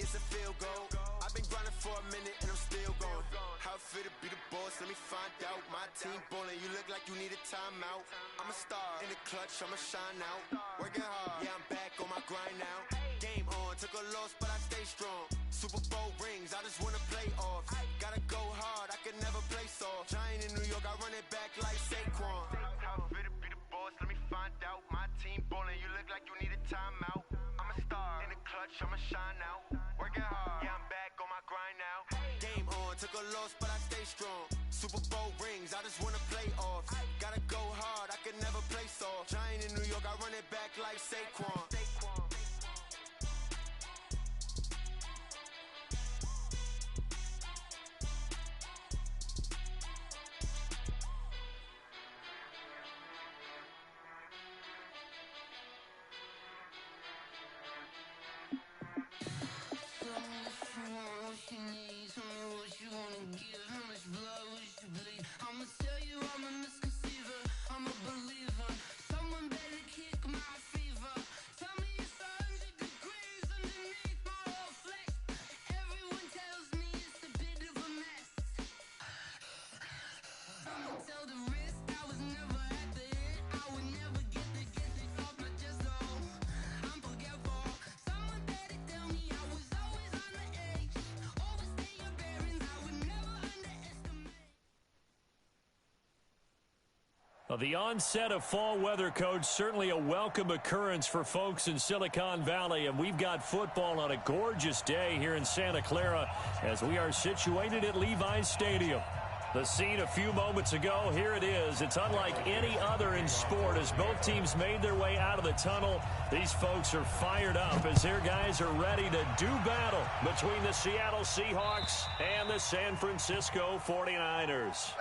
it's a field goal. I've been grinding for a minute and I'm still going. How it feel to be the boss, let me find out. My team ballin', you look like you need a timeout. I'm a star, in the clutch, I'ma shine out. Working hard, yeah, I'm back on my grind now. Game on, took a loss, but I stay strong. Super Bowl rings, I just wanna play off. Gotta go hard, I can never play soft. Giant in New York, I run it back like Saquon. How it feel to be the boss, let me find out. My team ballin', you look like you need a timeout. I'm a star, in the clutch, I'ma shine out. Working hard, yeah, I'm back on my grind now. Game on, took a loss, but I stay strong. Super Bowl rings, I just wanna play off. Gotta go hard, I can never play soft. Giant in New York, I run it back like Saquon. The onset of fall weather, Coach, certainly a welcome occurrence for folks in Silicon Valley, and we've got football on a gorgeous day here in Santa Clara as we are situated at Levi's Stadium. The scene a few moments ago, here it is. It's unlike any other in sport as both teams made their way out of the tunnel. These folks are fired up as their guys are ready to do battle between the Seattle Seahawks and the San Francisco 49ers.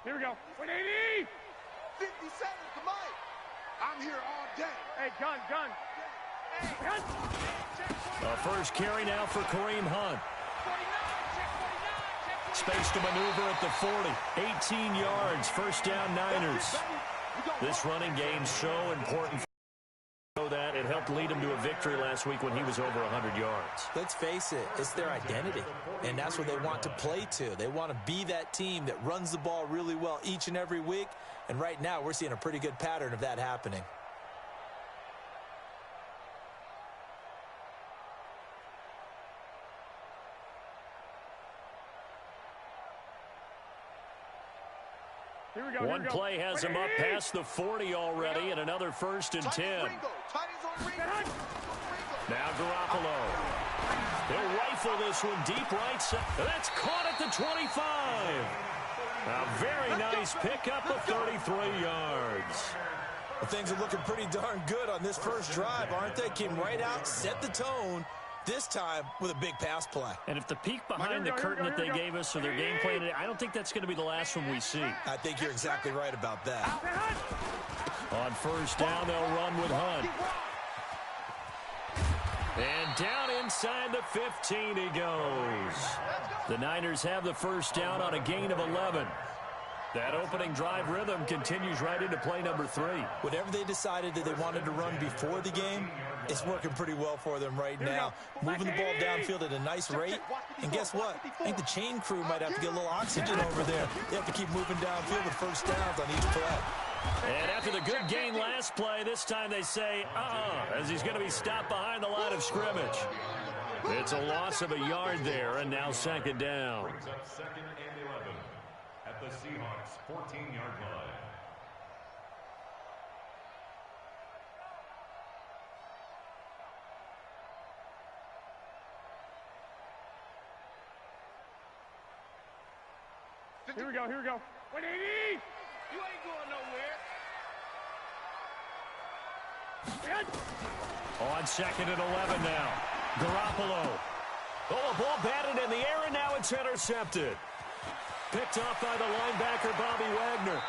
Here we go. 180! 50 seconds to Mike. I'm here all day. Hey, gun. Hey, gun. The first carry now for Kareem Hunt. 49, Space to maneuver at the 40. 18 yards. First down, Niners. This running game so important. That it helped lead him to a victory last week when he was over 100 yards. Let's face it, it's their identity, and that's what they want to play to. They want to be that team that runs the ball really well each and every week, and right now we're seeing a pretty good pattern of that happening. One play has him up past the 40 already, and another 1st and 10. Now Garoppolo. He'll rifle this one deep right side. That's caught at the 25. A very nice pickup of 33 yards. Well, things are looking pretty darn good on this first drive, aren't they? Came right out, set the tone. This time with a big pass play. And if the peek behind the curtain that they gave us or their game plan, I don't think that's going to be the last one we see. I think you're exactly right about that. On first down, they'll run with Hunt. And down inside the 15 he goes. The Niners have the first down on a gain of 11. That opening drive rhythm continues right into play number 3. Whatever they decided that they wanted to run before the game, it's working pretty well for them right now. Moving the ball downfield at a nice rate. And guess what? I think the chain crew might have to get a little oxygen over there. They have to keep moving downfield with first downs on each play. And after the good gain last play, this time they say, as he's going to be stopped behind the line of scrimmage. It's a loss of a yard there, and now second down. Second and 11 at the Seahawks 14-yard line. Here we go. 180! You ain't going nowhere. On second and 11 now. Garoppolo. Oh, a ball batted in the air, and now it's intercepted. Picked off by the linebacker, Bobby Wagner.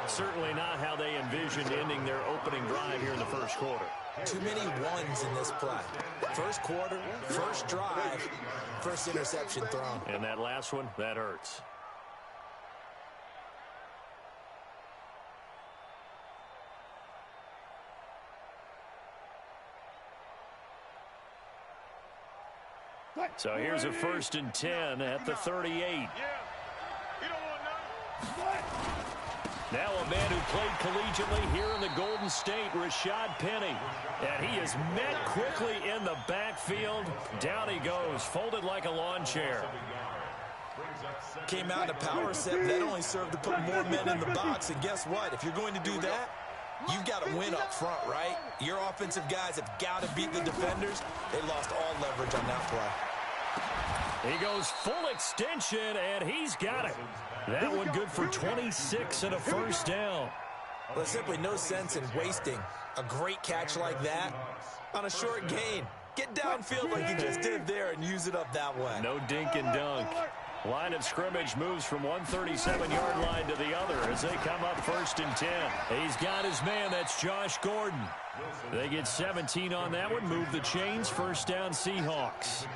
Certainly not how they envisioned ending their opening drive here in the first quarter. Too many ones in this play. First quarter, first drive, first interception thrown. And that last one, that hurts. So here's a 1st and 10 at the 38. Now a man who played collegiately here in the Golden State, Rashad Penny. And he is met quickly in the backfield. Down he goes, folded like a lawn chair. Came out in a power set. That only served to put more men in the box. And guess what? If you're going to do that, you've got to win up front, right? Your offensive guys have got to beat the defenders. They lost all leverage on that play. He goes full extension, and he's got it. That one good for 26 and a first down. Well, there's simply no sense in wasting a great catch like that on a short gain. Get downfield like you just did there and use it up that way. No dink and dunk. Line of scrimmage moves from 137-yard line to the other as they come up 1st and 10. He's got his man. That's Josh Gordon. They get 17 on that one. Move the chains. First down, Seahawks.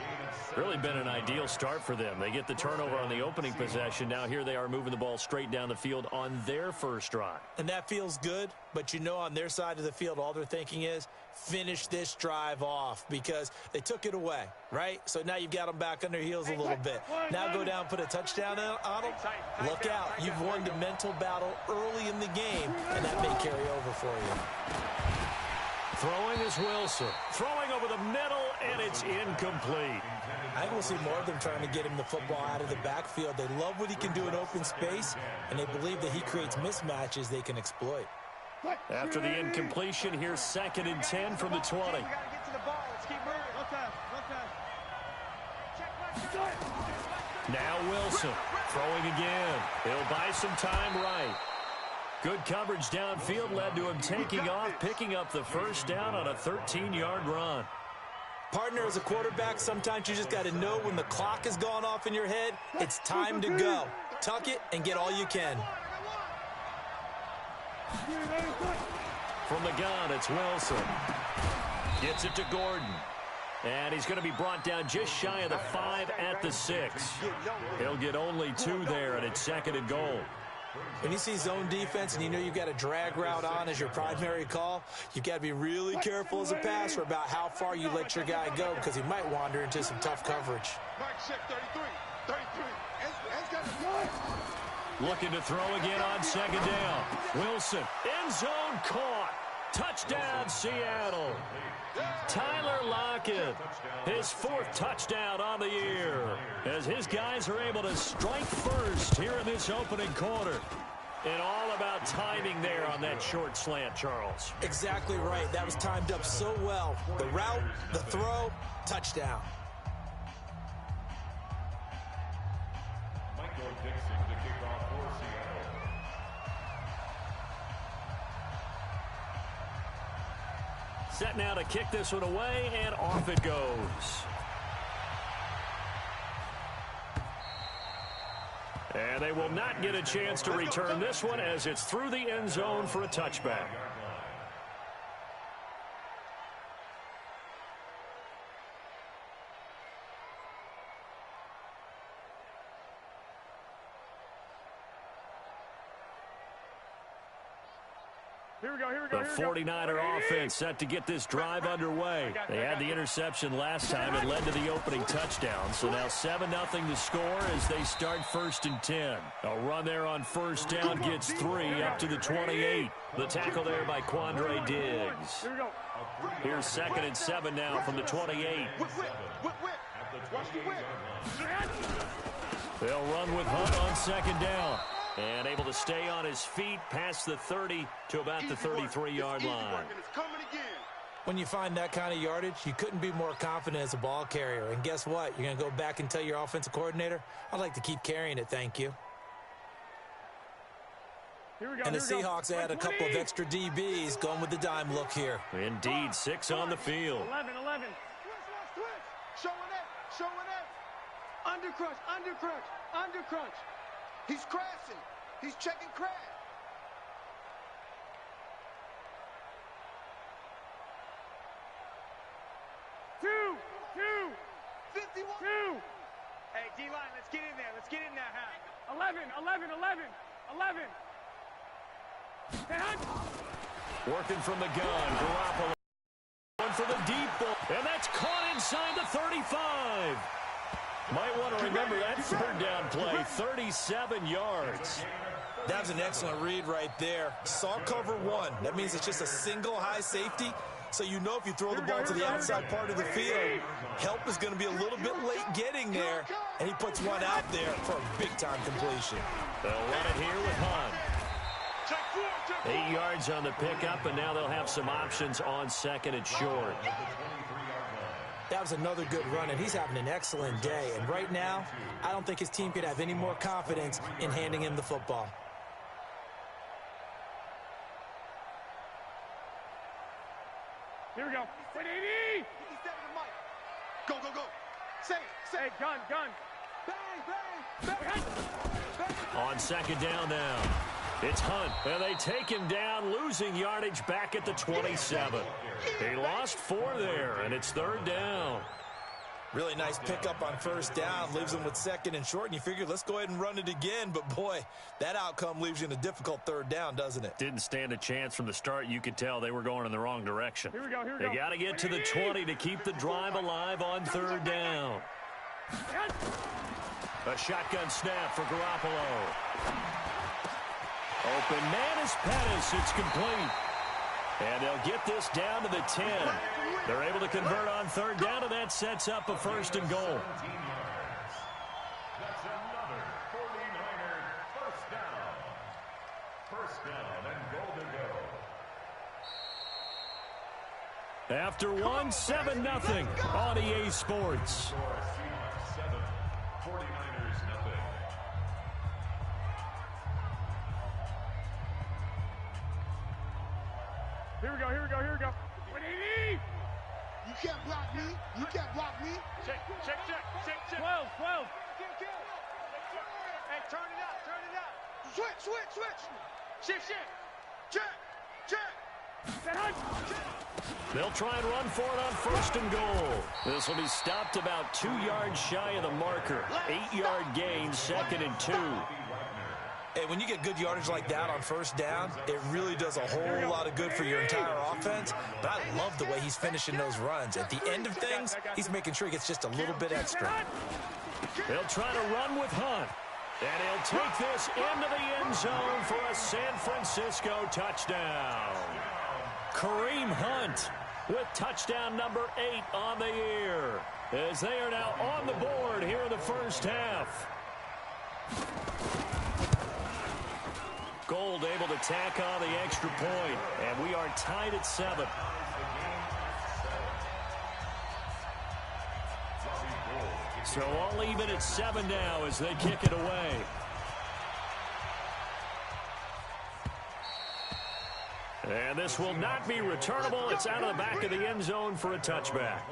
Really been an ideal start for them. They get the turnover on the opening possession. Now here they are moving the ball straight down the field on their first drive. And that feels good, but you know on their side of the field all they're thinking is finish this drive off because they took it away, right? So now you've got them back on their heels a little bit. Now go down, put a touchdown on them. Look out. You've won the mental battle early in the game, and that may carry over for you. Throwing is Wilson. Throwing over the middle, and it's incomplete. I think we'll see more of them trying to get him the football out of the backfield. They love what he can do in open space, and they believe that he creates mismatches they can exploit. After the incompletion, here's 2nd and 10 from the 20. Now Wilson throwing again. He'll buy some time right. Good coverage downfield led to him taking off, picking up the first down on a 13-yard run. Partner, as a quarterback, sometimes you just got to know when the clock has gone off in your head, it's time to go. Tuck it and get all you can. From the gun, it's Wilson. Gets it to Gordon. And he's going to be brought down just shy of the 5 at the 6. He'll get only 2 there, and it's 2nd and goal. When you see zone defense and you know you've got a drag route on as your primary call, you've got to be really careful as a passer about how far you let your guy go because he might wander into some tough coverage. Looking to throw again on 2nd down. Wilson, end zone caught. Touchdown, Seattle. Tyler Lockett, his 4th touchdown on the year, as his guys are able to strike first here in this opening quarter. And all about timing there on that short slant, Charles. Exactly right. That was timed up so well. The route, the throw, touchdown. Michael Dixon to kick off for Seattle. Set now to kick this one away, and off it goes. And they will not get a chance to return this one as it's through the end zone for a touchback. The 49er offense set to get this drive underway. They had the interception last time. It led to the opening touchdown. So now 7-0 to score as they start 1st and 10. A run there on first down gets 3 up to the 28. The tackle there by Quandre Diggs. Here's 2nd and 7 now from the 28. They'll run with Hunt on 2nd down. And able to stay on his feet past the 30 to about the 33-yard line. When you find that kind of yardage, you couldn't be more confident as a ball carrier. And guess what? You're going to go back and tell your offensive coordinator, I'd like to keep carrying it, thank you. And the Seahawks add a couple of extra DBs going with the dime look here. Indeed, 6 on the field. 11. Showing it. Under crunch. He's crashing. He's checking crash. 51. 2. Hey, D-line, let's get in there. Let's get in there, huh? 11. 11. 11. 11. Stay hunt. Working from the gun. Garoppolo going for the deep ball. And that's caught inside the 35. Might want to remember that third down play. 37 yards. That was an excellent read right there. Saw cover one. That means it's just a single high safety. So you know if you throw the ball to the outside part of the field, help is going to be a little bit late getting there. And he puts one out there for a big-time completion. They'll run it here with Hunt. 8 yards on the pickup, and now they'll have some options on second and short. That was another good run, and he's having an excellent day. And right now, I don't think his team could have any more confidence in handing him the football. Here we go. 180. Go, go, go. Say it. Hey, gun. Bang, bang, bang. On second down now, it's Hunt, and they take him down, losing yardage back at the 27. He lost 4 there, and it's third down. Really nice pickup on first down, leaves him with second and short, and you figure, let's go ahead and run it again. But, boy, that outcome leaves you in a difficult third down, doesn't it? Didn't stand a chance from the start. You could tell they were going in the wrong direction. Here we go. They got to get to the 20 to keep the drive alive on third down. A shotgun snap for Garoppolo. Open man is Pettis. It's complete. And they'll get this down to the 10. They're able to convert on third down, and that sets up a first and goal. That's another 49er first down. First down and goal to go. After one, 7-0 on EA Sports. Seahawks 7, 49ers 0. Here we go. 180. You can't block me. Check. 12. Hey, turn it out. Switch. Check. Stay hunt. They'll try and run for it on first and goal. This will be stopped about 2 yards shy of the marker. 8-yard gain, second and 2. Hey, when you get good yardage like that on first down, it really does a whole lot of good for your entire offense. But I love the way he's finishing those runs. At the end of things, he's making sure he gets just a little bit extra. They'll try to run with Hunt. And he'll take this into the end zone for a San Francisco touchdown. Kareem Hunt with touchdown number 8 on the year, as they are now on the board here in the first half. Gold able to tack on the extra point, and we are tied at 7. So all even at 7 now as they kick it away. And this will not be returnable. It's out of the back of the end zone for a touchback.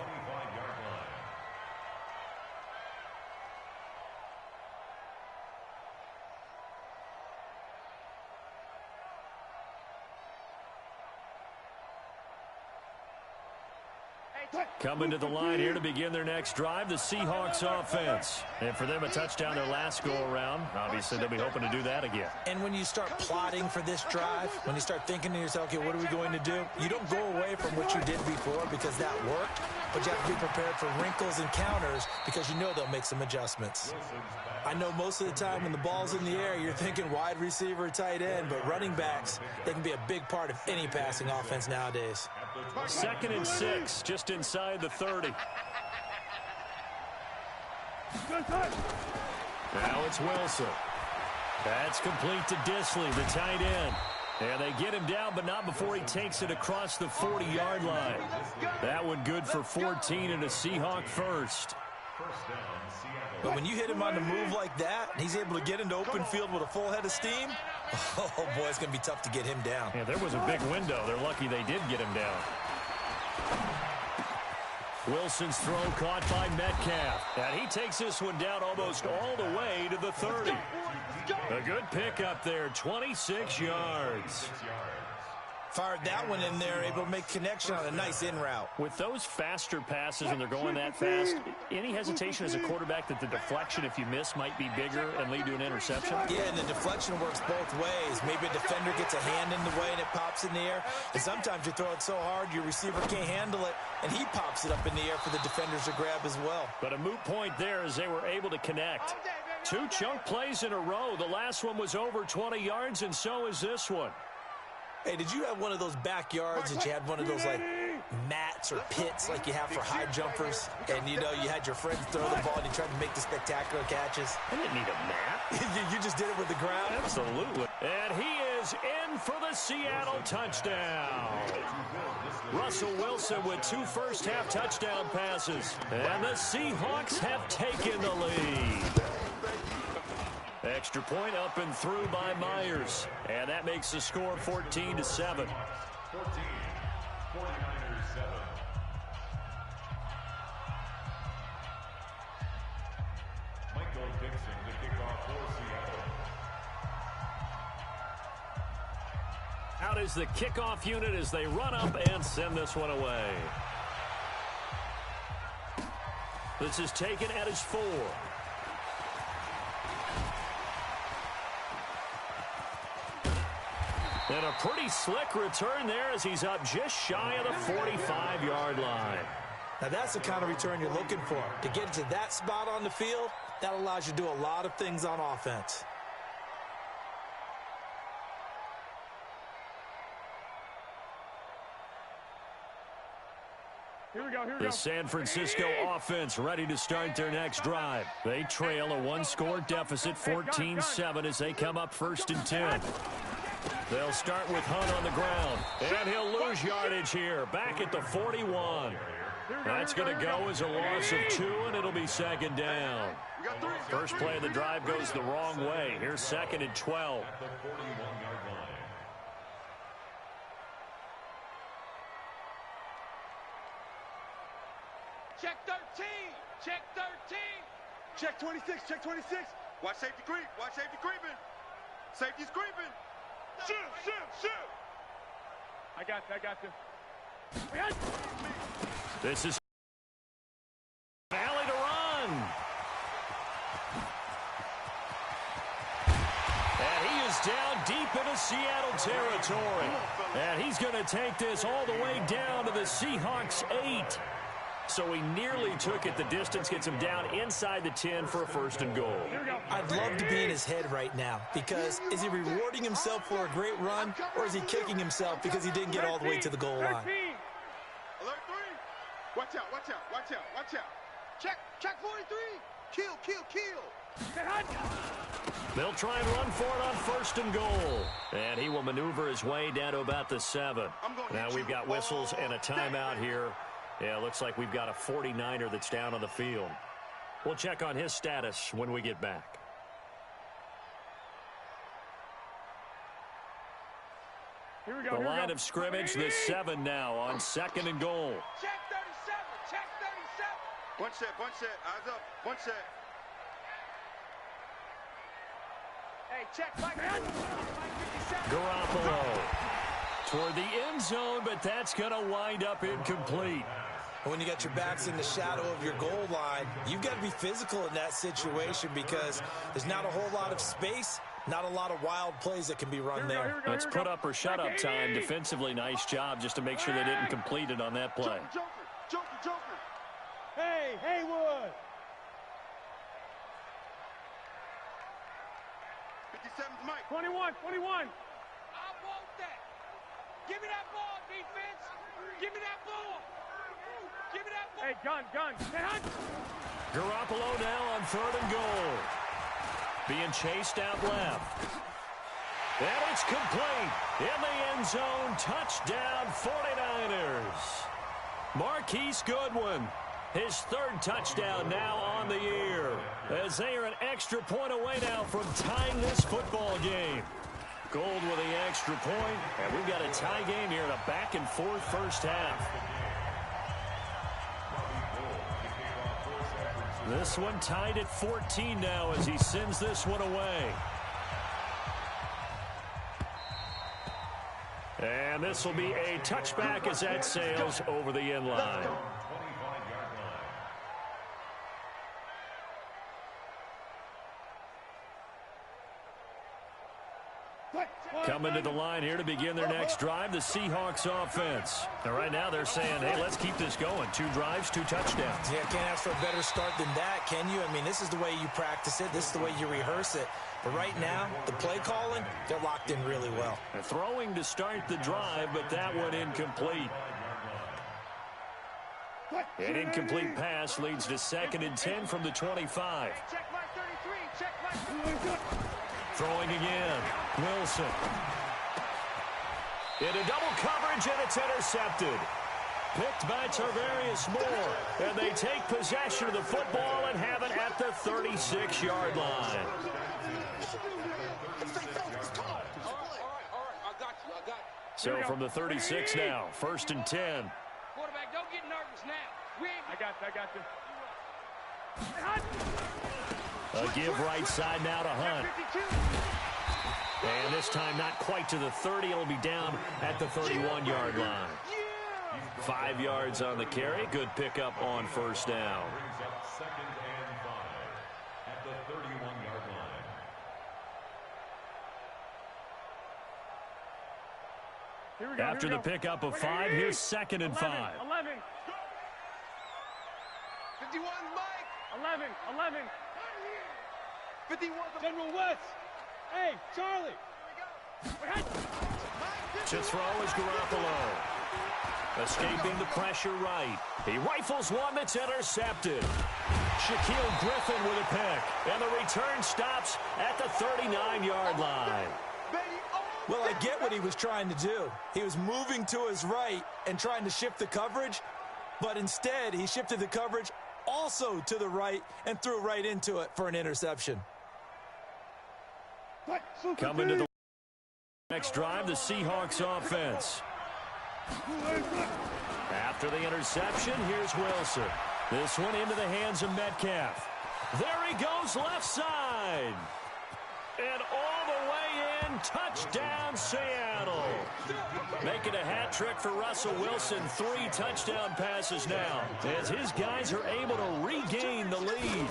Coming to the line here to begin their next drive, the Seahawks offense. And for them, a touchdown their last go-around. Obviously, they'll be hoping to do that again. And when you start plotting for this drive, when you start thinking to yourself, okay, what are we going to do? You don't go away from what you did before because that worked, but you have to be prepared for wrinkles and counters because you know they'll make some adjustments. I know most of the time when the ball's in the air, you're thinking wide receiver, tight end, but running backs, they can be a big part of any passing offense nowadays. 2nd and 6, just inside the 30. Now it's Wilson. That's complete to Disley, the tight end. And they get him down, but not before he takes it across the 40-yard line. That one good for 14 and a Seahawk first. But when you hit him on the move like that, and he's able to get into open field with a full head of steam, oh, boy, it's going to be tough to get him down. Yeah, there was a big window. They're lucky they did get him down. Wilson's throw caught by Metcalf. And he takes this one down almost all the way to the 30. A good pickup there, 26 yards. Fired that one in there, able to make connection on a nice in route. With those faster passes when they're going that fast, any hesitation as a quarterback that the deflection, if you miss, might be bigger and lead to an interception? Yeah, and the deflection works both ways. Maybe a defender gets a hand in the way and it pops in the air. And sometimes you throw it so hard your receiver can't handle it, and he pops it up in the air for the defenders to grab as well. But a moot point there as they were able to connect. 2 chunk plays in a row. The last one was over 20 yards, and so is this one. Hey, did you have one of those backyards that you had one of those, like, mats or pits like you have for high jumpers? And, you know, you had your friends throw the ball and you tried to make the spectacular catches? I didn't need a mat. You just did it with the ground? Absolutely. And he is in for the Seattle touchdown. Russell Wilson with 2 first-half touchdown passes. And the Seahawks have taken the lead. Extra point up and through by Myers. And that makes the score 14-7. 14, 49ers 7. Michael Dixon to kick off for Seattle. Out is the kickoff unit as they run up and send this one away. This is taken at his 4. And a pretty slick return there as he's up just shy of the 45-yard line. Now, that's the kind of return you're looking for. To get to that spot on the field, that allows you to do a lot of things on offense. Here we go, here we The go. San Francisco offense ready to start their next drive. They trail a 1-score deficit, 14-7, as they come up 1st and 10. They'll start with Hunt on the ground, and he'll lose yardage here, back at the 41. That's going to go as a loss of 2, and it'll be 2nd down. First play of the drive goes the wrong way. Here's 2nd and 12. At the 41-yard line. Check 13. Check 13. Check 26, check 26. Watch safety creep, watch safety creeping. Safety's creeping. Shoot, shoot, shoot. I got you. This is Valley to run. And he is down deep into Seattle territory. And he's going to take this all the way down to the Seahawks 8. So he nearly took it the distance, gets him down inside the 10 for a 1st and goal. I'd love to be in his head right now, because is he rewarding himself for a great run, or is he kicking himself because he didn't get all the way to the goal line? Alert 3. Watch out, watch out, watch out, watch out. Check 43. Kill, kill, kill. They'll try and run for it on 1st and goal. And he will maneuver his way down to about the 7. Now we've got whistles and a timeout here. Yeah, looks like we've got a 49er that's down on the field. We'll check on his status when we get back. Here we go, The line of scrimmage, the 7 now on 2nd and goal. Check 37. Check 37. Bunch set, eyes up, bunch set. Hey, check Mike 57. Garoppolo toward the end zone, but that's going to wind up incomplete. When you got your backs in the shadow of your goal line, you've got to be physical in that situation, because there's not a whole lot of space, not a lot of wild plays that can be run there. Let's put up or shut up time. Defensively, nice job just to make sure they didn't complete it on that play. Joker. Hey, Haywood. 57's Mike. 21. I want that. Give me that ball, defense. Give me that ball. Give me that ball. Hey, gun. Hey, Hunt. Garoppolo now on 3rd and goal. Being chased out left. And it's complete. In the end zone, touchdown 49ers. Marquise Goodwin, his 3rd touchdown now on the year, as they are an extra point away now from tying this football game. Gold with the extra point, and we've got a tie game here in a back-and-forth first half. This one tied at 14 now as he sends this one away. And this will be a touchback as that sails over the end line. Coming to the line here to begin their next drive, the Seahawks offense. And right now they're saying, hey, let's keep this going. 2 drives, 2 touchdowns. Yeah, can't ask for a better start than that, can you? I mean, this is the way you practice it. This is the way you rehearse it. But right now, the play calling, they're locked in really well. And throwing to start the drive, but that one incomplete. An incomplete pass leads to 2nd and 10 from the 25. Check my 33. Check my... Throwing again. Wilson. Into double coverage, and it's intercepted. Picked by Tarvarius Moore. And they take possession of the football and have it at the 36-yard line. All right. I got you. So from the 36 now, 1st and 10. Quarterback, don't get nervous now. I got you. A give right side now to Hunt. And this time not quite to the 30. It'll be down at the 31-yard line. 5 yards on the carry. Good pickup on 1st down. 2nd and 5 at the 31-yard line. Here we go. After the pickup of 5, here's 2nd and 5. 11. 51, Mike. 11. 51, General West. Hey, Charlie. To throw is Garoppolo. Escaping the pressure right. He rifles one that's intercepted. Shaquille Griffin with a pick. And the return stops at the 39-yard line. Well, I get what he was trying to do. He was moving to his right and trying to shift the coverage, but instead he shifted the coverage also to the right and threw right into it for an interception. Coming to the next drive, the Seahawks offense. After the interception, here's Wilson. This one into the hands of Metcalf. There he goes, left side. And all the way in, touchdown Seattle. Making a hat trick for Russell Wilson. 3 touchdown passes now as his guys are able to regain the lead.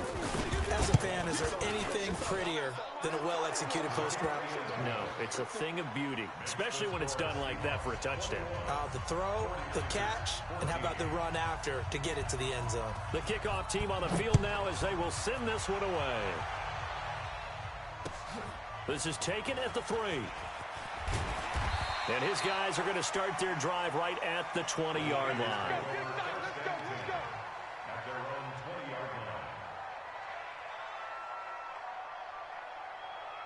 As a fan, is there anything prettier than a well-executed post route? No, it's a thing of beauty, especially when it's done like that for a touchdown. The throw, the catch, and how about the run after to get it to the end zone? The kickoff team on the field now as they will send this one away. This is taken at the 3. And his guys are going to start their drive right at the 20-yard line. At their own 20-yard line.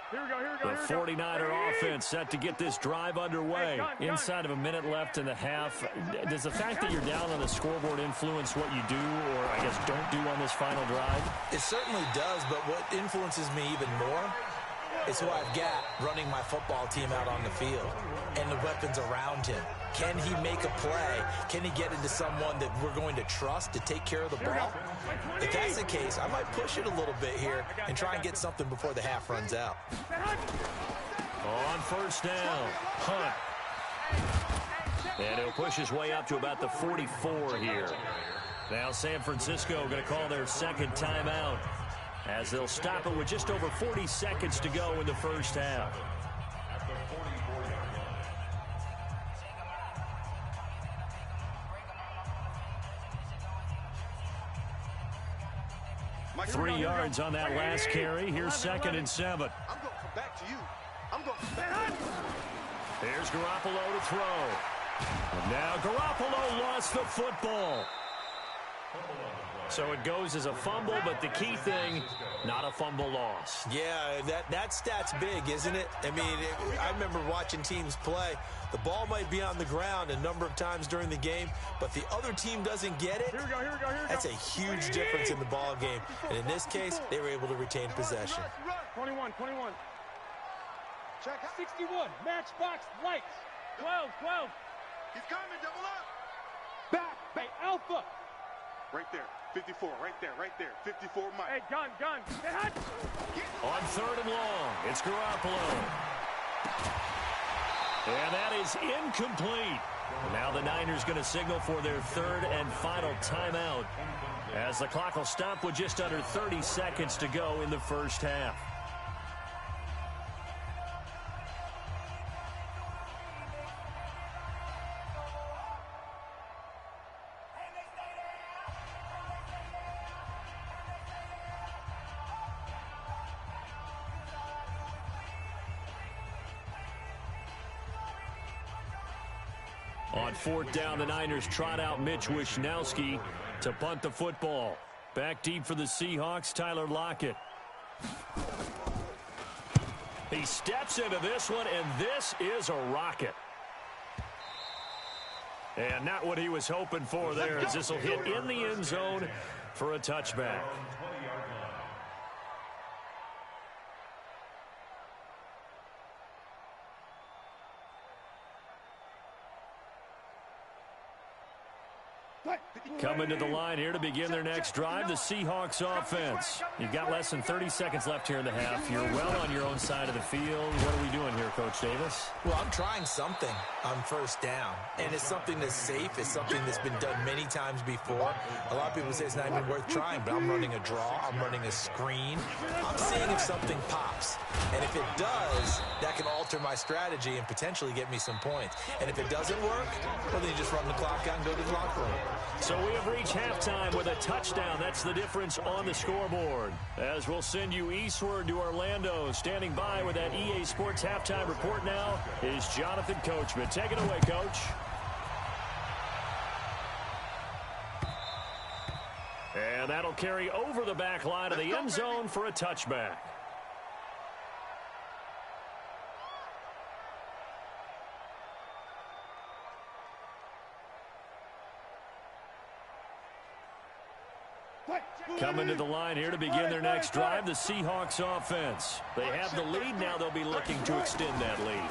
Here we go. The 49er offense set to get this drive underway. Inside of a minute left in the half. Does the fact that you're down on the scoreboard influence what you do or, I guess, don't do on this final drive? It certainly does, but what influences me even more is who I've got running my football team out on the field and the weapons around him. Can he make a play? Can he get into someone that we're going to trust to take care of the ball? If that's the case, I might push it a little bit here and try and get something before the half runs out. On 1st down, Hunt. And he'll push his way up to about the 44 here. Now San Francisco going to call their 2nd timeout, as they'll stop it with just over 40 seconds to go in the first half. At the 44-yard line. 3 yards on that last carry. Here's 2nd and 7. I'm going to come back to you. I'm going to come back. There's Garoppolo to throw. And now Garoppolo lost the football. So it goes as a fumble, but the key thing, not a fumble loss. Yeah, that stat's big, isn't it? I mean, I remember watching teams play. The ball might be on the ground a number of times during the game, but the other team doesn't get it. Here we go. That's a huge difference in the ball game. And in this case, they were able to retain possession. 21. Check 61. Matchbox lights. 12. He's coming, double up. Back. Hey, Alpha. Right there, 54, right there. 54, Mike. Hey, gun. On 3rd and long, it's Garoppolo. And that is incomplete. Now the Niners going to signal for their third and final timeout, as the clock will stop with just under 30 seconds to go in the first half. On fourth down, the Niners trot out Mitch Wishnowsky to punt the football. Back deep for the Seahawks, Tyler Lockett. He steps into this one, and this is a rocket. And not what he was hoping for there, as this will hit in the end zone for a touchback. Coming to the line here to begin their next drive, the Seahawks offense. You've got less than 30 seconds left here in the half. You're well on your own side of the field. What are we doing here, Coach Davis? Well, I'm trying something on first down, and it's something that's safe. It's something that's been done many times before. A lot of people say it's not even worth trying, but I'm running a draw. I'm running a screen. I'm seeing if something pops, and if it does, that can alter my strategy and potentially get me some points. And if it doesn't work, well, then you just run the clock out and go to the locker room. So we have reached halftime with a touchdown. That's the difference on the scoreboard. As we'll send you eastward to Orlando. Standing by with that EA Sports halftime report now is Jonathan Coachman. Take it away, Coach. And that'll carry over the back line of the end zone for a touchback. Coming to the line here to begin their next drive, the Seahawks offense. They have the lead. Now they'll be looking to extend that lead.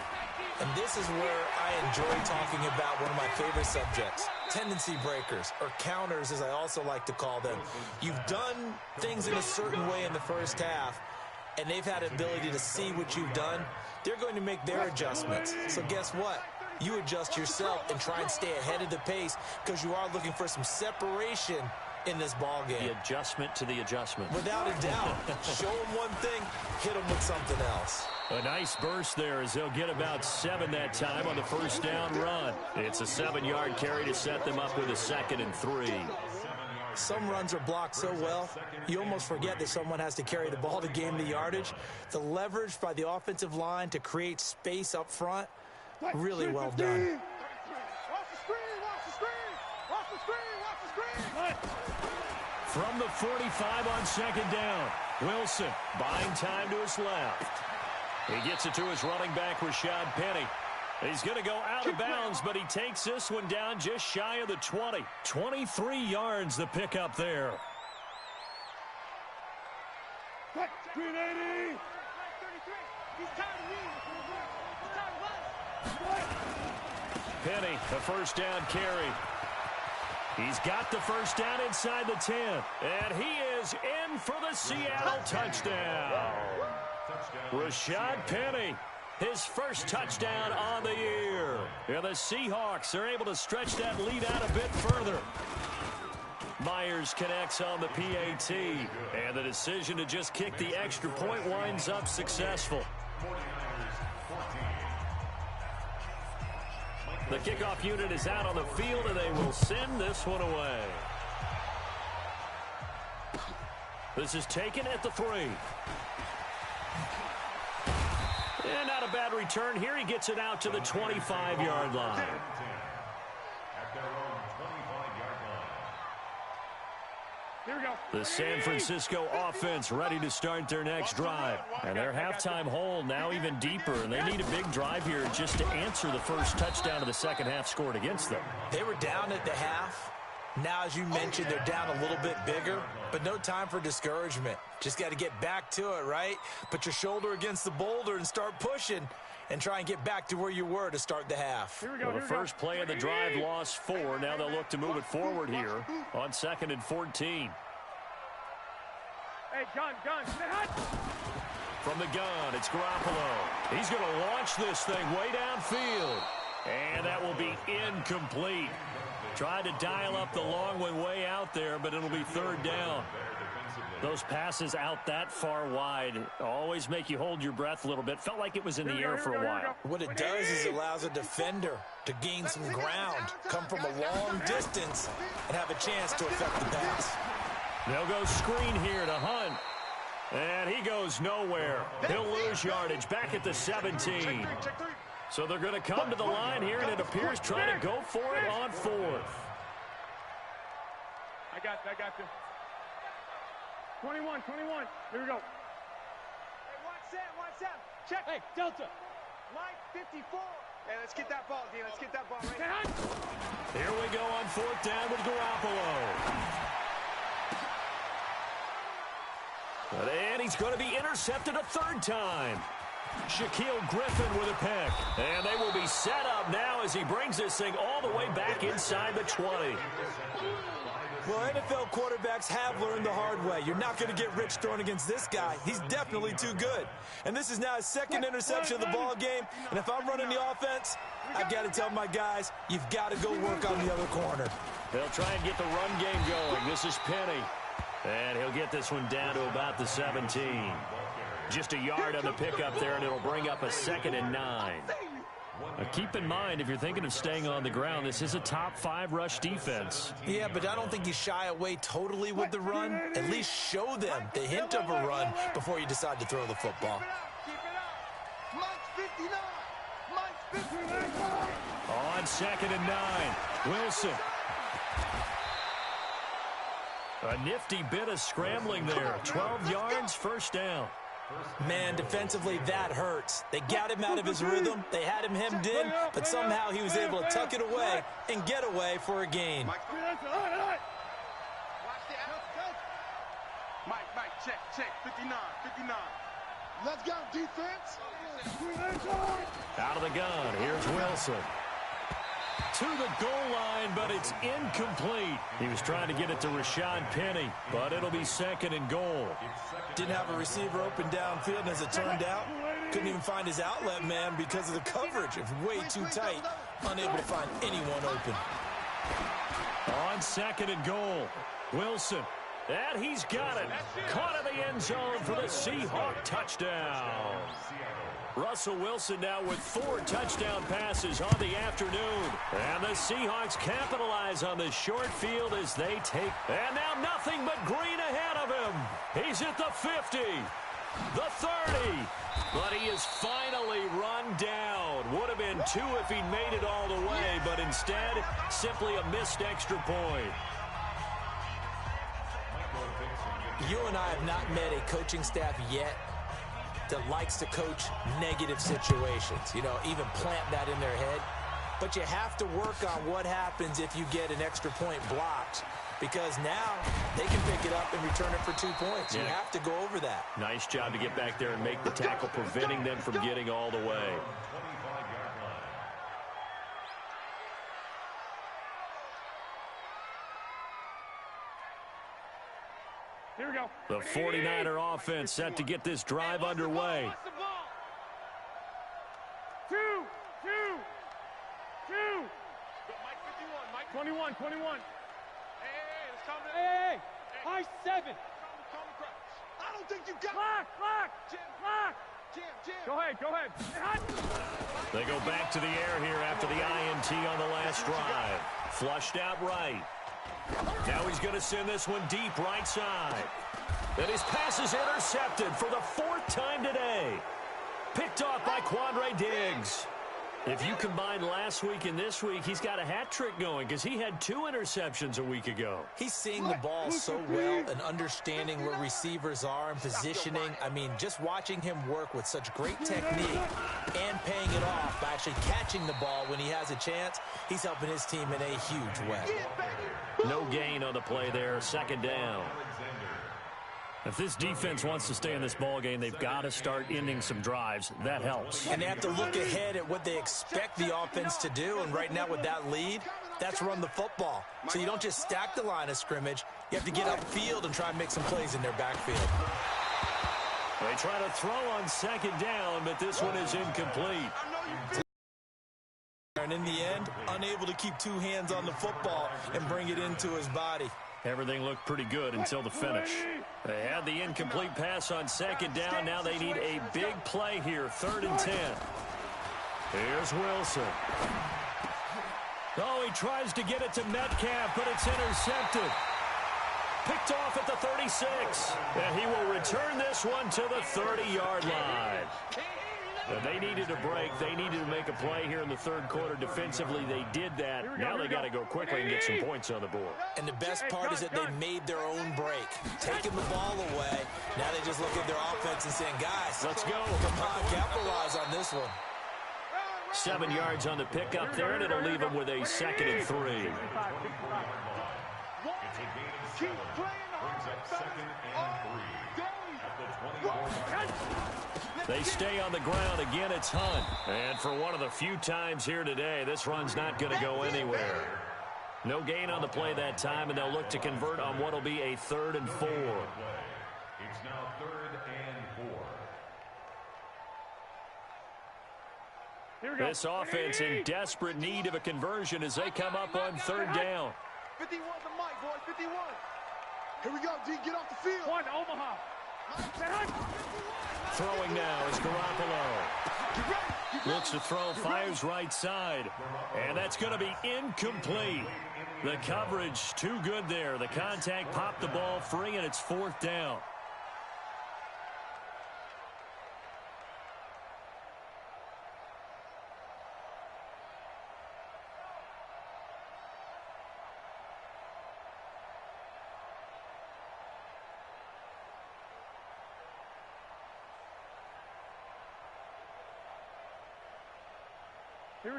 And this is where I enjoy talking about one of my favorite subjects, tendency breakers, or counters as I also like to call them. You've done things in a certain way in the first half, and they've had an ability to see what you've done. They're going to make their adjustments. So guess what? You adjust yourself and try and stay ahead of the pace, because you are looking for some separation in this ball game. The adjustment to the adjustment. Without a doubt. Show them one thing, hit them with something else. A nice burst there as they'll get about 7 that time on the first down run. It's a 7-yard carry to set them up with a 2nd and 3. Some runs are blocked so well, you almost forget that someone has to carry the ball to gain the yardage. The leverage by the offensive line to create space up front, really well done. From the 45 on 2nd down, Wilson buying time to his left. He gets it to his running back, Rashad Penny. He's going to go out of bounds, but he takes this one down just shy of the 20. 23 yards the pickup there. Green 80. Penny, the first down carry. He's got the first down inside the 10. And he is in for the Seattle touchdown. Rashad Penny, his first touchdown on the year. And the Seahawks are able to stretch that lead out a bit further. Myers connects on the PAT. And the decision to just kick the extra point winds up successful. The kickoff unit is out on the field, and they will send this one away. This is taken at the 3. And not a bad return here. He gets it out to the 25-yard line. Here we go. The San Francisco offense ready to start their next drive. And their halftime hole now even deeper. And they need a big drive here just to answer the first touchdown of the second half scored against them. They were down at the half. Now, as you mentioned, they're down a little bit bigger, but no time for discouragement. Just got to get back to it, right? Put your shoulder against the boulder and start pushing and try and get back to where you were to start the half. Well, the first play of the drive lost 4. Now they'll look to move it forward here on 2nd and 14. Hey, gun. From the gun, it's Garoppolo. He's going to launch this thing way downfield. And that will be incomplete. Tried to dial up the long one way out there, but it'll be third down. Those passes out that far wide always make you hold your breath a little bit. Felt like it was in the air for a while. What it does is it allows a defender to gain some ground, come from a long distance, and have a chance to affect the pass. They'll go screen here to Hunt. And he goes nowhere. He'll lose yardage back at the 17. So they're going to come to the line here, and it appears trying to go for it on fourth. I got you. 21. Here we go. Hey, watch that. Check. Hey, Delta. Mike, 54. Hey, let's get that ball, D. Let's get that ball right Hey, Hunt. Here we go on fourth down with Garoppolo. And he's going to be intercepted a third time. Shaquille Griffin with a pick. And they will be set up now as he brings this thing all the way back inside the 20. Well, NFL quarterbacks have learned the hard way. You're not going to get rich throwing against this guy. He's definitely too good. And this is now his second interception of the ball game. And if I'm running the offense, I've got to tell my guys, you've got to go work on the other corner. They'll try and get the run game going. This is Penny. And he'll get this one down to about the 17. Just a yard on the pickup there, and it'll bring up a 2nd and 9. Keep in mind, if you're thinking of staying on the ground, this is a top 5 rush defense. Yeah, but I don't think you shy away totally with the run. At least show them the hint of a run before you decide to throw the football. Keep it up. Mike's 59. On 2nd and 9, Wilson. A nifty bit of scrambling there. 12 yards, first down. Man, defensively, that hurts. They got him out of his rhythm. They had him hemmed in, but somehow he was able to tuck it away and get away for a gain. Watch the Mike, check. 59. Let's go, defense. Out of the gun, here's Wilson. To the goal line, but it's incomplete. He was trying to get it to Rashad Penny, but it'll be 2nd and goal. Didn't have a receiver open downfield, and as it turned out, couldn't even find his outlet man because of the coverage. It was way too tight, unable to find anyone open. On 2nd and goal, Wilson. And he's got it. Caught in the end zone for the Seahawk touchdown. Russell Wilson now with 4 touchdown passes on the afternoon. And the Seahawks capitalize on the short field as they take. And now nothing but green ahead of him. He's at the 50, the 30. But he is finally run down. Would have been 2 if he'd made it all the way, but instead, simply a missed extra point. You and I have not met a coaching staff yet that likes to coach negative situations, even plant that in their head. But you have to work on what happens if you get an extra point blocked, because now they can pick it up and return it for 2 points. You have to go over that. Nice job to get back there and make the tackle, preventing them from getting all the way. Here we go. The 49er offense set to get this drive underway. 2. 21. Hey, let's calm down. Hey, high 7. Calm the crowd. I don't think you got Clock. Jam. Go ahead. They go back to the air here after the INT on the last drive. Flushed out right. Now he's going to send this one deep right side. And his pass is intercepted for the 4th time today. Picked off by Quandre Diggs. If you combine last week and this week, he's got a hat trick going because he had 2 interceptions a week ago. He's seeing the ball so well and understanding where receivers are and positioning. I mean, just watching him work with such great technique and paying it off by actually catching the ball when he has a chance, he's helping his team in a huge way. No gain on the play there, 2nd down. If this defense wants to stay in this ball game, they've got to start ending some drives. That helps. And they have to look ahead at what they expect the offense to do. And right now with that lead, that's run the football. So you don't just stack the line of scrimmage. You have to get upfield and try and make some plays in their backfield. They try to throw on second down, but this one is incomplete. And in the end, unable to keep two hands on the football and bring it into his body. Everything looked pretty good until the finish. They had the incomplete pass on second down. Now they need a big play here, 3rd and 10. Here's Wilson. Oh, he tries to get it to Metcalf, but it's intercepted. Picked off at the 36. And he will return this one to the 30-yard line. And they needed a break. They needed to make a play here in the third quarter. Defensively, they did that. Now they got to go quickly and get some points on the board. And the best part is that they made their own break, taking the ball away. Now they just look at their offense and saying, guys, let's go. Come on, capitalize on this one. 7 yards on the pickup there, and it'll leave them with a 2nd and 3. Keep playing Brings up 2nd and 3 at the 24. They stay on the ground. Again, it's Hunt. And for one of the few times here today, this run's not going to go anywhere. No gain on the play that time, and they'll look to convert on what will be a 3rd and 4. It's now 3rd and 4. This offense in desperate need of a conversion as they come up on 3rd down. 51 to Mike, boys, 51. Here we go, D, get off the field. One, Omaha. Throwing now is Garoppolo. Looks to throw, fires right side. And that's going to be incomplete. The coverage too good there. The contact popped the ball free, and it's 4th down.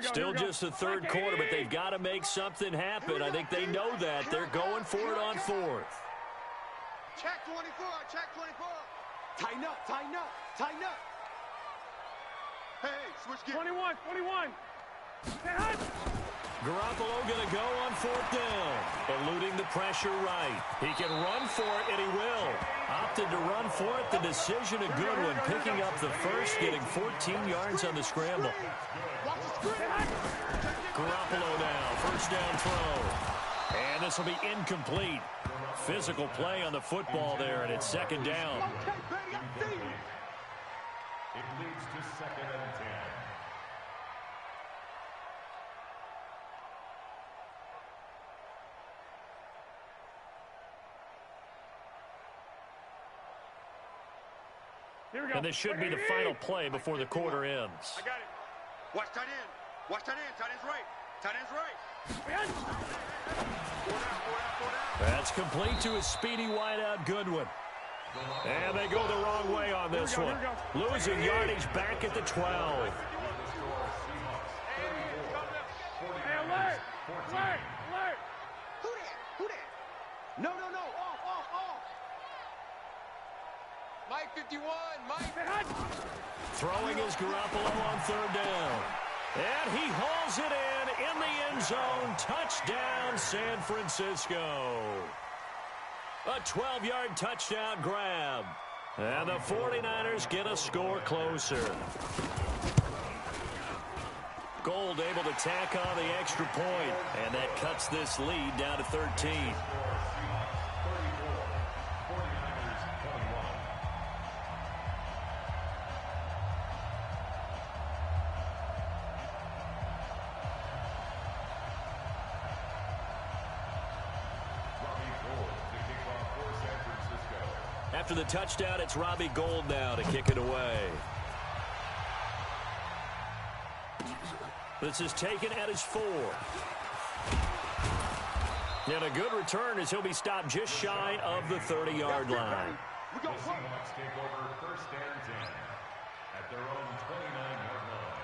Still just the third quarter, but they've got to make something happen. I think they know that. They're going for it on 4th. Check 24, check 24. Tighten up, tighten up, tighten up. Hey, switch gears. 21, 21. Garoppolo going to go on 4th down. Eluding the pressure right. He can run for it, and he will. Opted to run for it. The decision a good one. Picking up the first, getting 14 yards on the scramble. Garoppolo now, 1st down throw. And this will be incomplete. Physical play on the football there, and it's 2nd down. It leads to 2nd and 10. And this should be the final play before the quarter ends. I got it. Watch tight end. Watch tight end. Tight end's right. Tight end's right. That's complete to his speedy wideout Goodwin. And they go the wrong way on this one. Losing yardage back at the 12. Hey, alert! Alert! Alert! Who that? Who that? No, no, no. Off. Mike 51, Mike. Throwing is Garoppolo on 3rd down. And he hauls it in the end zone. Touchdown, San Francisco. A 12-yard touchdown grab. And the 49ers get a score closer. Gold able to tack on the extra point, and that cuts this lead down to 13. After the touchdown, it's Robbie Gould now to kick it away. This is taken at his 4. And a good return as he'll be stopped just shy of the 30-yard line. The Seahawks take over 1st and 10 at their own 29-yard line.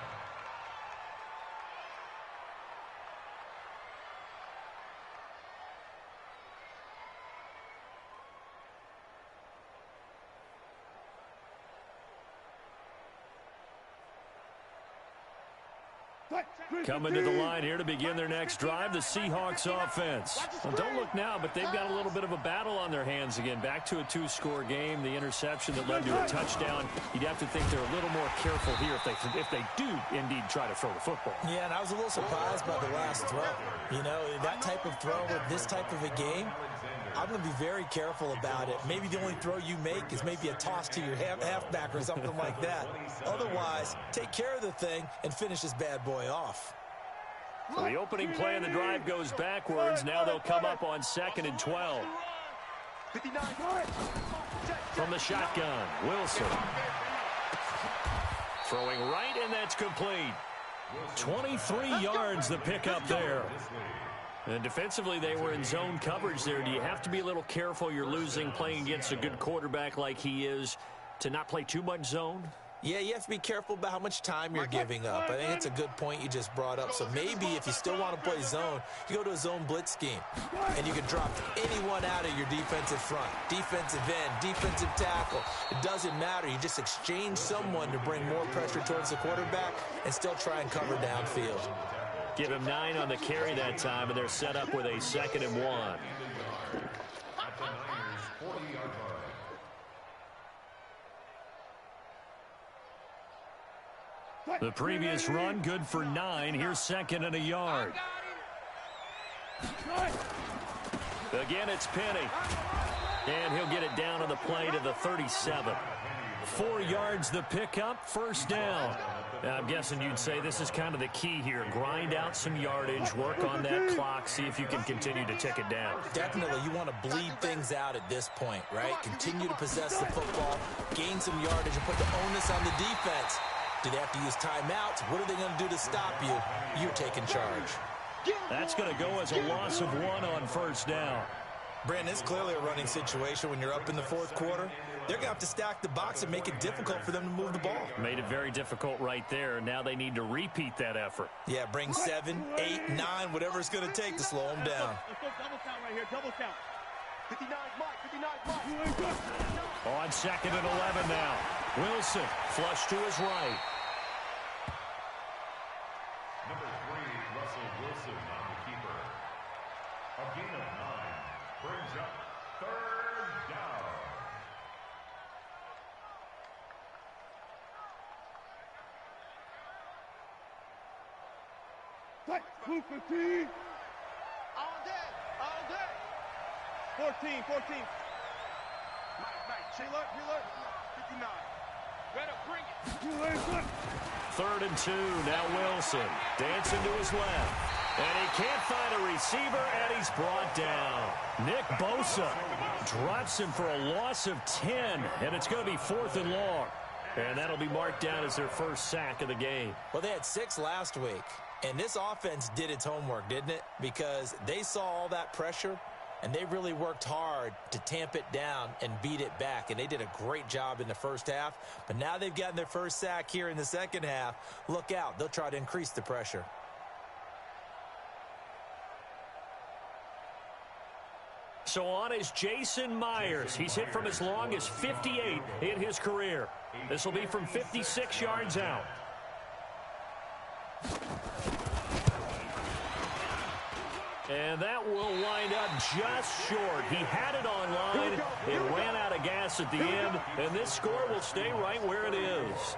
Coming to the line here to begin their next drive, the Seahawks offense. Well, don't look now, but they've got a little bit of a battle on their hands again. Back to a two-score game. The interception that led to a touchdown. You'd have to think they're a little more careful here if they do indeed try to throw the football. Yeah, and I was a little surprised by the last throw. You know, that type of throw with this type of a game, I'm going to be very careful about it. Maybe the only throw you make is maybe a toss to your halfback or something like that. Otherwise, take care of the thing and finish this bad boy off. So the opening play of the drive goes backwards. Now they'll come up on 2nd and 12. From the shotgun, Wilson. Throwing right, and that's complete. 23 yards the pickup there. And defensively, they were in zone coverage there. Do you have to be a little careful? You're losing, playing against a good quarterback like he is, to not play too much zone? Yeah, you have to be careful about how much time you're giving up. I think it's a good point you just brought up. So maybe if you still want to play zone, you go to a zone blitz scheme. And you can drop anyone out of your defensive front. Defensive end, defensive tackle. It doesn't matter. You just exchange someone to bring more pressure towards the quarterback and still try and cover downfield. Give him 9 on the carry that time, and they're set up with a 2nd and 1. The previous run, good for 9. Here's 2nd and a yard. Again, it's Penny. And he'll get it down on the play to the 37. 4 yards the pickup, first down. Now, I'm guessing you'd say this is kind of the key here. Grind out some yardage, work on that clock, see if you can continue to tick it down. Definitely, you want to bleed things out at this point, right? Continue to possess the football, gain some yardage, and put the onus on the defense. Do they have to use timeouts? What are they going to do to stop you? You're taking charge. That's going to go as a loss of 1 on first down. Brandon, it's clearly a running situation when you're up in the fourth quarter. They're going to have to stack the box and make it difficult for them to move the ball. Made it very difficult right there. Now they need to repeat that effort. Yeah, bring 7, 8, 9, whatever it's going to take to slow them down. Let's go double count right here, double count. 59 Mike, 59 Mike. On 2nd and 11 now. Wilson, flush to his right. Number 3, Russell Wilson on the keeper. A gain of 9 brings up 3rd down. Blue 15. All day, all day. 14, 14. Mike, Sheila, 59. Better bring it. 3rd and 2. Now Wilson dancing to his left. And he can't find a receiver, and he's brought down. Nick Bosa drops him for a loss of 10, and it's going to be 4th and long. And that'll be marked down as their first sack of the game. Well, they had 6 last week, and this offense did its homework, didn't it? Because they saw all that pressure, and they really worked hard to tamp it down and beat it back. And they did a great job in the first half. But now they've gotten their first sack here in the second half. Look out. They'll try to increase the pressure. So on is Jason Myers. He's hit from as long as 58 in his career. This will be from 56 yards out. And that will wind up just short. He had it on line. It ran out of gas at the end, and this score will stay right where it is.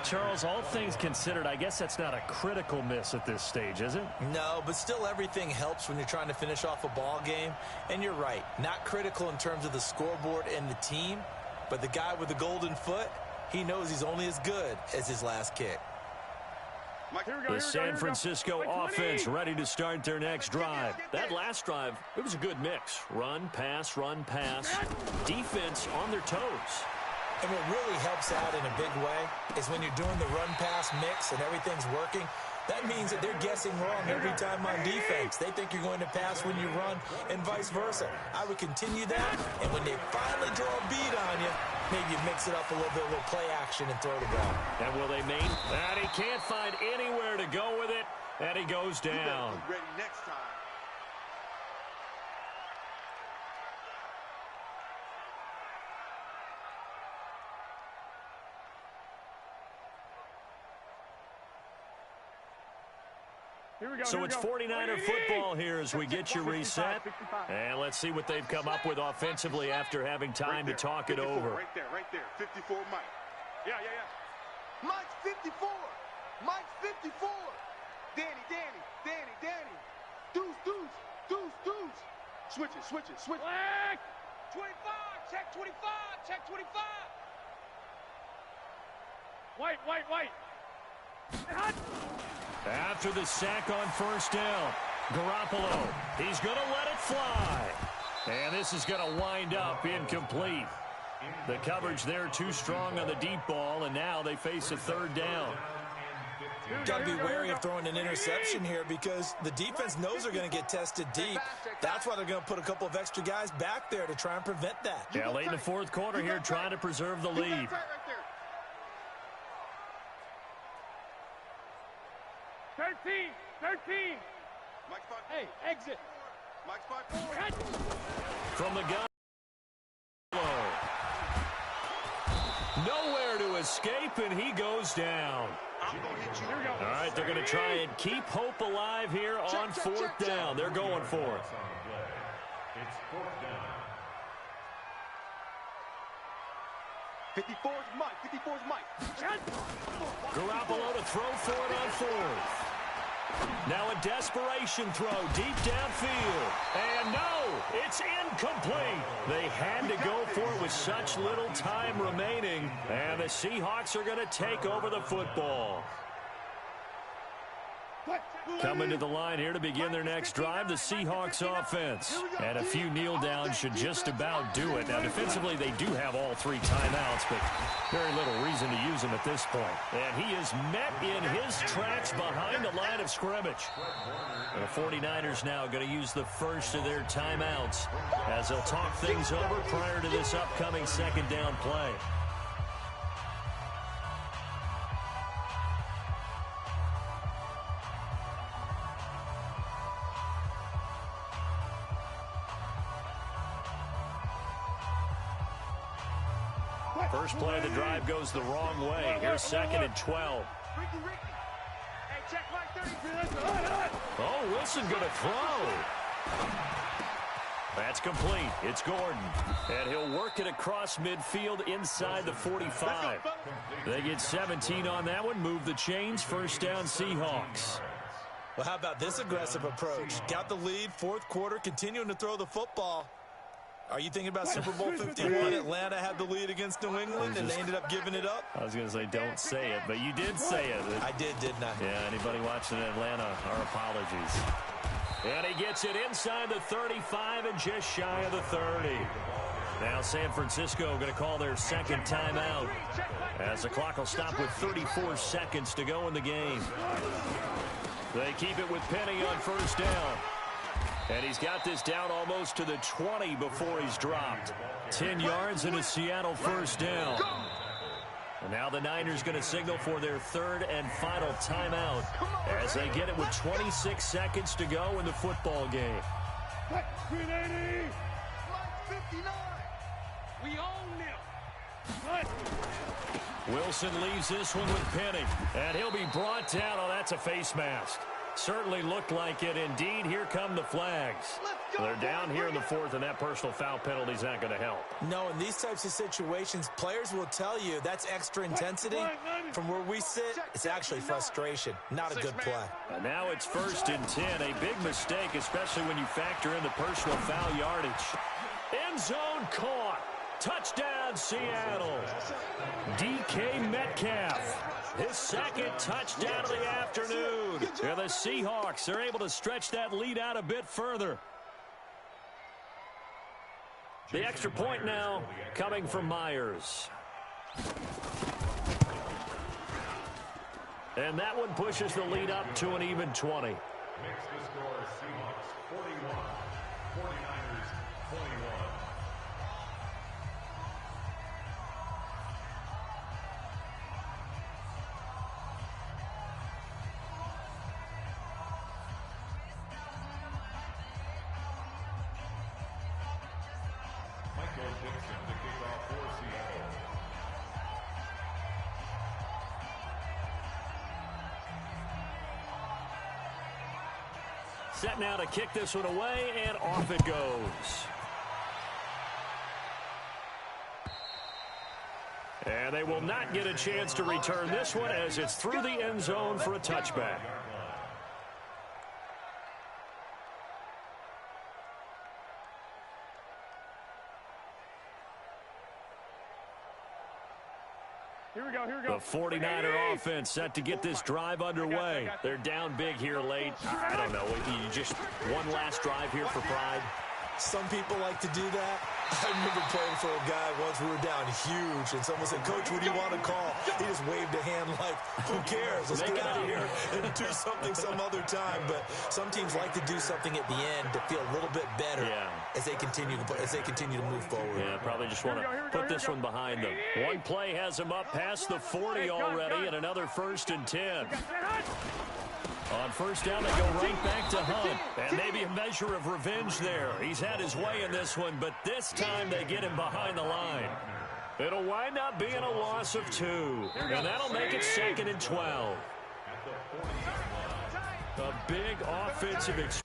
Charles, all things considered, I guess that's not a critical miss at this stage, is it? No, but still everything helps when you're trying to finish off a ball game. And you're right, not critical in terms of the scoreboard and the team, but the guy with the golden foot, he knows he's only as good as his last kick. The San Francisco offense ready to start their next drive. That last drive, it was a good mix. Run, pass, defense on their toes. And what really helps out in a big way is when you're doing the run-pass mix and everything's working, that means that they're guessing wrong every time on defense. They think you're going to pass when you run and vice versa. I would continue that, and when they finally draw a beat on you, maybe you mix it up a little bit, a little play action and throw the ball. And will they maintain? And he can't find anywhere to go with it, and he goes down. Ready next time. So it's 49er football here as we get you reset. And let's see what they've come up with offensively after having time to talk it over. Right there. 54, Mike. Yeah. Mike's 54. Mike's 54. Danny. Deuce. Switch it. Black. 25. Check 25. White. After the sack on first down, Garoppolo, he's going to let it fly. And this is going to wind up incomplete. The coverage there too strong on the deep ball, and now they face a third down. Got to be wary of throwing an interception here because the defense knows they're going to get tested deep. That's why they're going to put a couple of extra guys back there to try and prevent that. Yeah, late in the fourth quarter here, trying to preserve the lead. 13. Mike's 5. Hey, exit. Mike's 5. From the gun. Nowhere to escape, and he goes down. I'm going to hit you. All right, they're going to try and keep hope alive here on fourth down. They're going for it. It's fourth down. 54 is Mike. Garoppolo to throw for it on fourth. Now a desperation throw deep downfield. And no, it's incomplete. They had to go for it with such little time remaining. And the Seahawks are going to take over the football. Coming to the line here to begin their next drive, the Seahawks offense. And a few kneel downs should just about do it. Now, defensively, they do have all three timeouts, but very little reason to use them at this point. And he is met in his tracks behind the line of scrimmage. And the 49ers now going to use the first of their timeouts as they'll talk things over prior to this upcoming second down play. First play of the drive goes the wrong way. Here's second and 12. Oh, Wilson going to throw. That's complete. It's Gordon. And he'll work it across midfield inside the 45. They get 17 on that one. Move the chains. First down, Seahawks. Well, how about this aggressive approach? Got the lead, fourth quarter, continuing to throw the football. Are you thinking about Super Bowl 51? Atlanta had the lead against New England, and they ended up giving it up? I was going to say, don't say it, but you did say it. I didn't I? Yeah, anybody watching in Atlanta, our apologies. And he gets it inside the 35 and just shy of the 30. Now San Francisco going to call their second timeout as the clock will stop with 34 seconds to go in the game. They keep it with Penny on first down. And he's got this down almost to the 20 before he's dropped. 10 yards and a Seattle first down. And now the Niners going to signal for their third and final timeout as they get it with 26 seconds to go in the football game. 380. Mike 59. We own them. Wilson leaves this one with Penny. And he'll be brought down. Oh, that's a face mask. Certainly looked like it. Indeed, here come the flags. They're down here in the fourth, and that personal foul penalty is not going to help. No, in these types of situations, players will tell you that's extra intensity. From where we sit, it's actually frustration, not a good play. And now it's first and 10. A big mistake, especially when you factor in the personal foul yardage. End zone caught. Touchdown, Seattle. DK Metcalf. His second touchdown of the afternoon. And the Seahawks are able to stretch that lead out a bit further. The extra point now coming from Myers. And that one pushes the lead up to an even 20. Makes the score Seahawks 41, 49ers 21. Michael Dixon to kick off for Seattle. Set now to kick this one away, and off it goes. And they will not get a chance to return this one as it's through the end zone for a touchback. Here we go, here we go. The 49er offense set to get this drive underway. They're down big here late. I don't know. You just one last drive here for pride. Some people like to do that. I remember playing for a guy once. We were down huge, and someone said, "Coach, what do you want to call?" He just waved a hand like, "Who cares? Let's get out of here and do something some other time." But some teams like to do something at the end to feel a little bit better as they continue to move forward. Yeah, probably just want to put this one behind them. One play has them up past the 40 already, and another 1st and 10. On first down, they go right back to Hunt. And maybe a measure of revenge there. He's had his way in this one, but this time they get him behind the line. It'll wind up being a loss of 2. And that'll make it 2nd and 12. A big offensive experience.